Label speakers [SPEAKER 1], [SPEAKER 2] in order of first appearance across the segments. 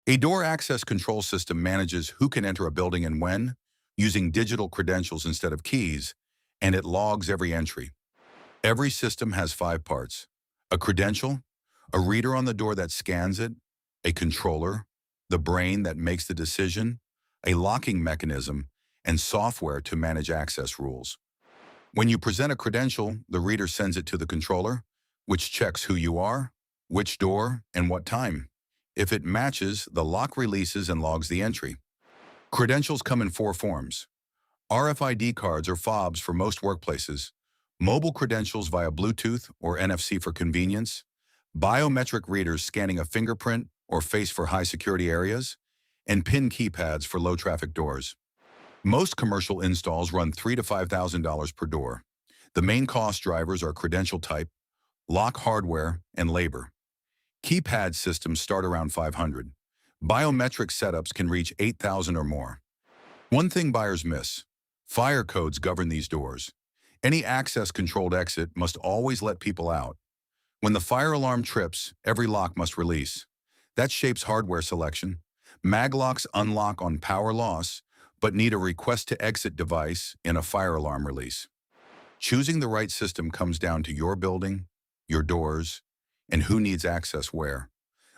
[SPEAKER 1] A door access control system manages who can enter a building and when, using digital credentials instead of keys, and it logs every entry. Every system has 5 parts: a credential, a reader on the door that scans it, a controller, the brain that makes the decision, a locking mechanism, and software to manage access rules. When you present a credential, the reader sends it to the controller, which checks who you are, which door, and what time. If it matches, the lock releases and logs the entry. Credentials come in 4 forms: RFID cards or fobs for most workplaces, mobile credentials via Bluetooth or NFC for convenience, biometric readers scanning a fingerprint or face for high-security areas, and PIN keypads for low-traffic doors. Most commercial installs run $3,000 to $5,000 per door. The main cost drivers are credential type, lock hardware, and labor. Keypad systems start around 500. Biometric setups can reach 8,000 or more. One thing buyers miss: fire codes govern these doors. Any access-controlled exit must always let people out. When the fire alarm trips, every lock must release. That shapes hardware selection. Maglocks unlock on power loss, but need a request-to-exit device in a fire alarm release. Choosing the right system comes down to your building, your doors, and who needs access where.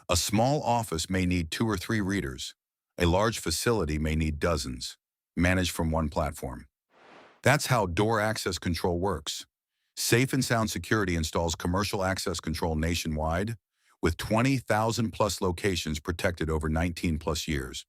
[SPEAKER 1] A small office may need 2 or 3 readers. A large facility may need dozens, managed from one platform. That's how door access control works. Safe and Sound Security installs commercial access control nationwide, with 20,000 plus locations protected over 19 plus years.